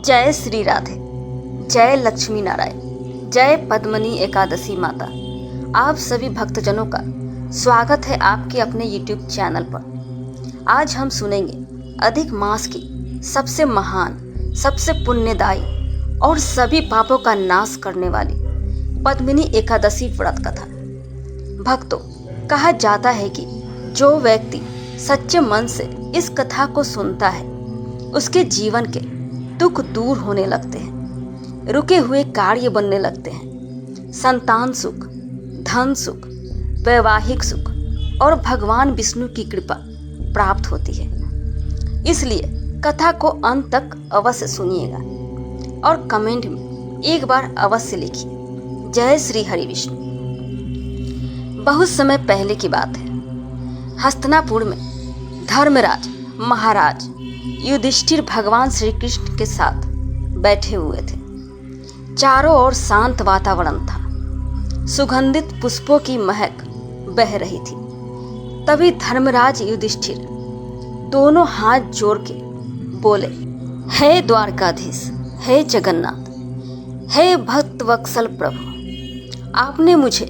जय श्री राधे। जय लक्ष्मी नारायण। जय पद्मनी एकादशी माता। आप सभी भक्तजनों का स्वागत है आपके अपने YouTube चैनल पर। आज हम सुनेंगे अधिक मास की सबसे महान, सबसे पुण्यदायी और सभी पापों का नाश करने वाली पद्मिनी एकादशी व्रत कथा। भक्तों, कहा जाता है कि जो व्यक्ति सच्चे मन से इस कथा को सुनता है उसके जीवन के दुख दूर होने लगते हैं, रुके हुए कार्य बनने लगते हैं, संतान सुख, धन सुख, वैवाहिक सुख और भगवान विष्णु की कृपा प्राप्त होती है। इसलिए कथा को अंत तक अवश्य सुनिएगा और कमेंट में एक बार अवश्य लिखिए, जय श्री हरि विष्णु। बहुत समय पहले की बात है। हस्तिनापुर में धर्मराज महाराज युधिष्ठिर भगवान श्री कृष्ण के साथ बैठे हुए थे। चारों ओर शांत वातावरण था, सुगंधित पुष्पों की महक बह रही थी। तभी धर्मराज युधिष्ठिर दोनों हाथ जोड़ के बोले, हे द्वारकाधीश, हे जगन्नाथ, हे भक्त वत्सल प्रभु, आपने मुझे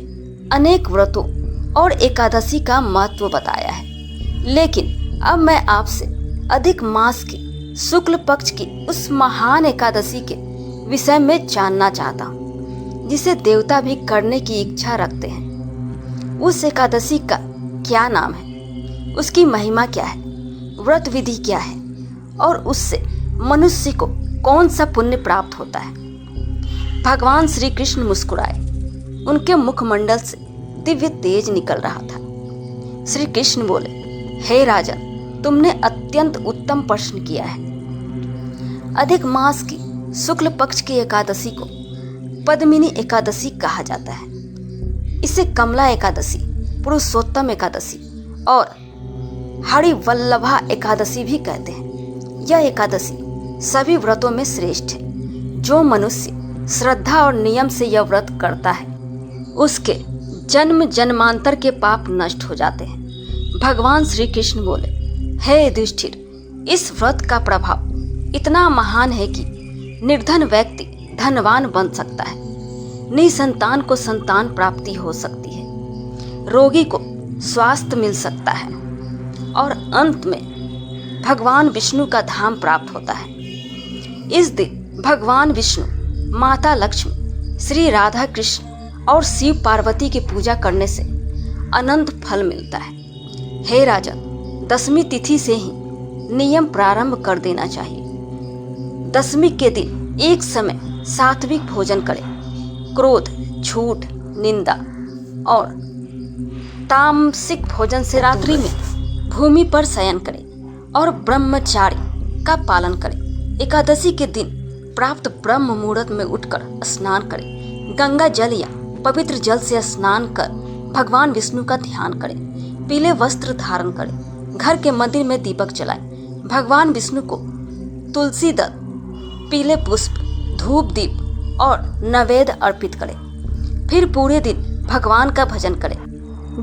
अनेक व्रतों और एकादशी का महत्व बताया है, लेकिन अब मैं आपसे अधिक मास की शुक्ल पक्ष की उस महान एकादशी के विषय में जानना चाहता हूँ, जिसे देवता भी करने की इच्छा रखते हैं। उस एकादशी का क्या नाम है, उसकी महिमा क्या है, व्रत विधि क्या है और उससे मनुष्य को कौन सा पुण्य प्राप्त होता है। भगवान श्री कृष्ण मुस्कुराए। उनके मुखमंडल से दिव्य तेज निकल रहा था। श्री कृष्ण बोले, हे राजन, तुमने अत्यंत उत्तम प्रश्न किया है। अधिक मास की शुक्ल पक्ष की एकादशी को पद्मिनी एकादशी कहा जाता है। इसे कमला एकादशी, पुरुषोत्तम एकादशी और हरिवल्लभा एकादशी भी कहते हैं। यह एकादशी सभी व्रतों में श्रेष्ठ है। जो मनुष्य श्रद्धा और नियम से यह व्रत करता है उसके जन्म जन्मांतर के पाप नष्ट हो जाते हैं। भगवान श्री कृष्ण बोले, हे युधिष्ठिर, इस व्रत का प्रभाव इतना महान है कि निर्धन व्यक्ति धनवान बन सकता है, निसंतान को संतान प्राप्ति हो सकती है, रोगी को स्वास्थ्य मिल सकता है और अंत में भगवान विष्णु का धाम प्राप्त होता है। इस दिन भगवान विष्णु, माता लक्ष्मी, श्री राधा कृष्ण और शिव पार्वती की पूजा करने से अनंत फल मिलता है। हे राजन, दशमी तिथि से ही नियम प्रारंभ कर देना चाहिए। दशमी के दिन एक समय सात्विक भोजन करें। क्रोध, झूठ, निंदा और तामसिक भोजन से रात्रि में भूमि पर शयन करें और ब्रह्मचार्य का पालन करें। एकादशी के दिन प्राप्त ब्रह्म मुहूर्त में उठकर स्नान करें। गंगा जल या पवित्र जल से स्नान कर भगवान विष्णु का ध्यान करें। पीले वस्त्र धारण करें। घर के मंदिर में दीपक जलाएं। भगवान विष्णु को तुलसी दल, पीले पुष्प, धूप दीप और नैवेद्य अर्पित करें। फिर पूरे दिन भगवान का भजन करें।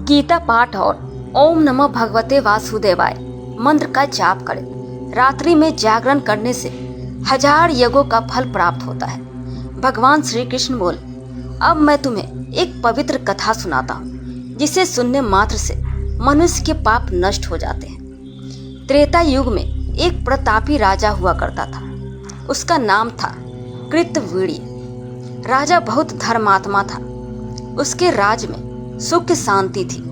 गीता पाठ और ओम नमः भगवते वासुदेवाय मंत्र का जाप करें। रात्रि में जागरण करने से 1000 यज्ञों का फल प्राप्त होता है। भगवान श्री कृष्ण बोले, अब मैं तुम्हें एक पवित्र कथा सुनाता हूँ, जिसे सुनने मात्र से मनुष्य के पाप नष्ट हो जाते हैं। त्रेता युग में एक प्रतापी राजा हुआ करता था। उसका नाम था कृतवीर्य। राजा बहुत धर्मात्मा था। उसके राज्य में सुख शांति थी,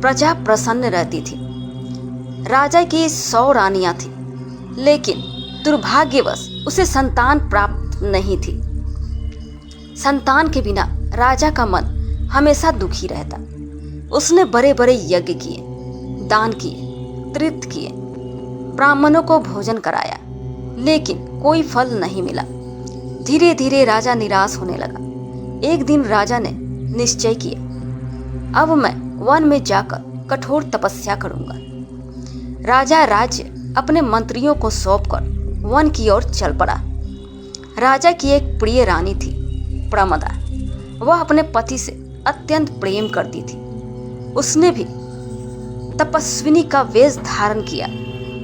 प्रजा प्रसन्न रहती थी। राजा की 100 रानियां थी, लेकिन दुर्भाग्यवश उसे संतान प्राप्त नहीं थी। संतान के बिना राजा का मन हमेशा दुखी रहता। उसने बड़े बड़े यज्ञ किए, दान किए, तीर्थ किए, ब्राह्मणों को भोजन कराया, लेकिन कोई फल नहीं मिला। धीरे धीरे राजा निराश होने लगा। एक दिन राजा ने निश्चय किया, अब मैं वन में जाकर कठोर तपस्या करूंगा। राजा राज्य अपने मंत्रियों को सौंपकर वन की ओर चल पड़ा। राजा की एक प्रिय रानी थी, प्रमदा। वह अपने पति से अत्यंत प्रेम करती थी। उसने भी तपस्विनी का वेश धारण किया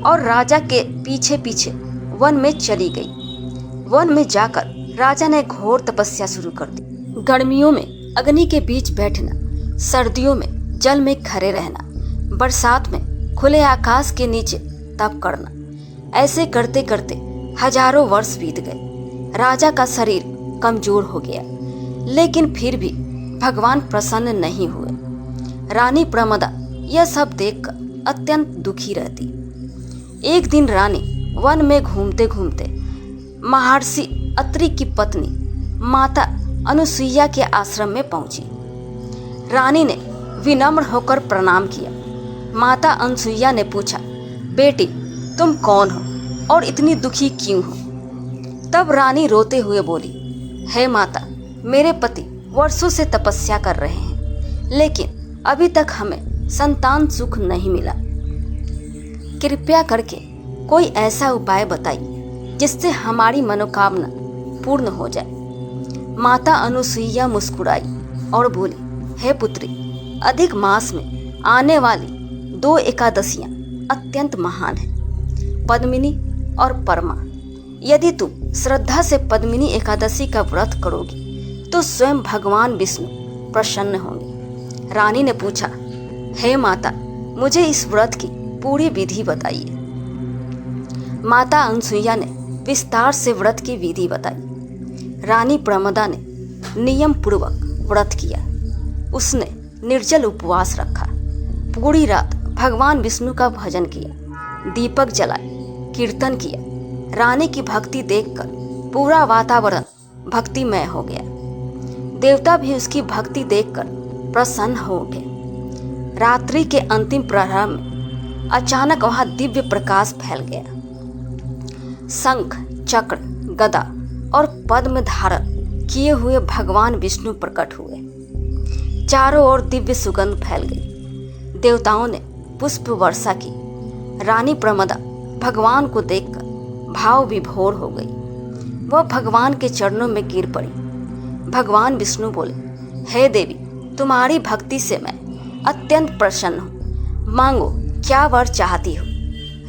और राजा के पीछे पीछे वन में चली गई। वन में जाकर राजा ने घोर तपस्या शुरू कर दी। गर्मियों में अग्नि के बीच बैठना, सर्दियों में जल में खड़े रहना, बरसात में खुले आकाश के नीचे तप करना। ऐसे करते करते हजारों वर्ष बीत गए। राजा का शरीर कमजोर हो गया, लेकिन फिर भी भगवान प्रसन्न नहीं हुए। रानी प्रमदा यह सब देखकर अत्यंत दुखी रहती। एक दिन रानी वन में घूमते घूमते महर्षि अत्रि की पत्नी माता अनुसुईया के आश्रम में पहुंची। रानी ने विनम्र होकर प्रणाम किया। माता अनुसुईया ने पूछा, बेटी तुम कौन हो और इतनी दुखी क्यों हो? तब रानी रोते हुए बोली, हे माता, मेरे पति वर्षों से तपस्या कर रहे हैं, लेकिन अभी तक हमें संतान सुख नहीं मिला। कृपया करके कोई ऐसा उपाय बताइए जिससे हमारी मनोकामना पूर्ण हो जाए। माता अनुसुईया मुस्कुराई और बोली, हे पुत्री, अधिक मास में आने वाली 2 एकादशियां अत्यंत महान हैं, पद्मिनी और परमा। यदि तुम श्रद्धा से पद्मिनी एकादशी का व्रत करोगी तो स्वयं भगवान विष्णु प्रसन्न होंगे। रानी ने पूछा, हे माता, मुझे इस व्रत की पूरी विधि बताइए। माता अनुसुईया ने विस्तार से व्रत की विधि बताई। रानी प्रमदा ने नियम पूर्वक व्रत किया। उसने निर्जल उपवास रखा, पूरी रात भगवान विष्णु का भजन किया, दीपक जलाए, कीर्तन किया। रानी की भक्ति देखकर पूरा वातावरण भक्तिमय हो गया। देवता भी उसकी भक्ति देखकर प्रसन्न हो उठे। रात्रि के अंतिम प्रहर में अचानक वहां दिव्य प्रकाश फैल गया। शंख, चक्र, गदा और पद्म धारण किए हुए भगवान विष्णु प्रकट हुए। चारों ओर दिव्य सुगंध फैल गई। देवताओं ने पुष्प वर्षा की। रानी प्रमदा भगवान को देखकर भाव विभोर हो गई। वह भगवान के चरणों में गिर पड़ी। भगवान विष्णु बोले, हे देवी, तुम्हारी भक्ति से मैं अत्यंत प्रसन्न हूँ, मांगो क्या वर चाहती हो।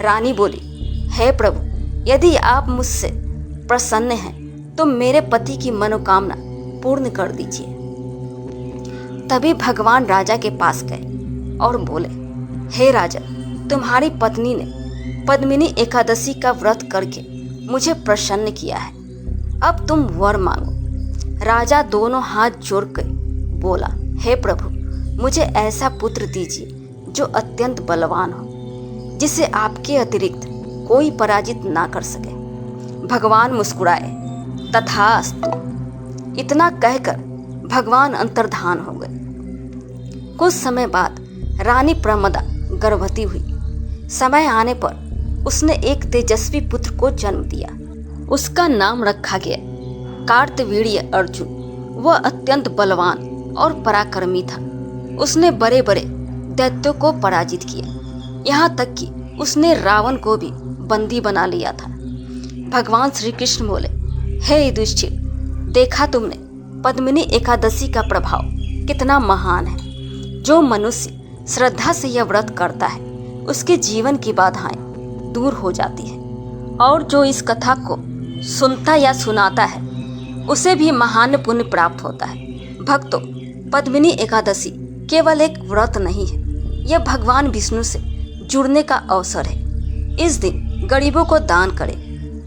रानी बोली, हे प्रभु, यदि आप मुझसे प्रसन्न हैं तो मेरे पति की मनोकामना पूर्ण कर दीजिए। तभी भगवान राजा के पास गए और बोले, हे राजा, तुम्हारी पत्नी ने पद्मिनी एकादशी का व्रत करके मुझे प्रसन्न किया है। अब तुम वर मांगो। राजा दोनों हाथ जोड़कर बोला, हे प्रभु, मुझे ऐसा पुत्र दीजिए जो अत्यंत बलवान हो, जिसे आपके अतिरिक्त कोई पराजित ना कर सके। भगवान मुस्कुराए, तथास्तु। इतना कहकर भगवान अंतर्धान हो गए। कुछ समय बाद रानी प्रमदा गर्भवती हुई। समय आने पर उसने एक तेजस्वी पुत्र को जन्म दिया। उसका नाम रखा गया कार्तवीर्य अर्जुन। वह अत्यंत बलवान और पराक्रमी था। उसने बड़े बड़े दैत्यों को पराजित किया, यहाँ तक कि उसने रावण को भी बंदी बना लिया था। भगवान श्री कृष्ण बोले, हे युधिष्ठिर, देखा तुमने पद्मिनी एकादशी का प्रभाव कितना महान है। जो मनुष्य श्रद्धा से यह व्रत करता है उसके जीवन की बाधाएं दूर हो जाती है, और जो इस कथा को सुनता या सुनाता है उसे भी महान पुण्य प्राप्त होता है। भक्तों, पद्मिनी एकादशी केवल एक व्रत नहीं है, यह भगवान विष्णु से जुड़ने का अवसर है। इस दिन गरीबों को दान करें,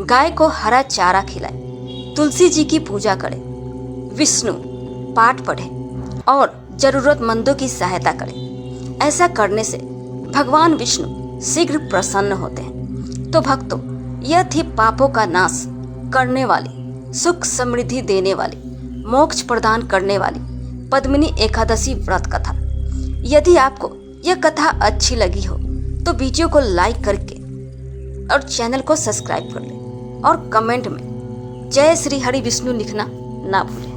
गाय को हरा चारा खिलाएं, तुलसी जी की पूजा करें, विष्णु पाठ पढ़ें और जरूरतमंदों की सहायता करें। ऐसा करने से भगवान विष्णु शीघ्र प्रसन्न होते हैं। तो भक्तों, यह थी पापों का नाश करने वाली, सुख समृद्धि देने वाली, मोक्ष प्रदान करने वाली पद्मिनी एकादशी व्रत कथा। यदि आपको यह कथा अच्छी लगी हो तो वीडियो को लाइक करके और चैनल को सब्सक्राइब कर लें और कमेंट में जय श्री हरि विष्णु लिखना ना भूलें।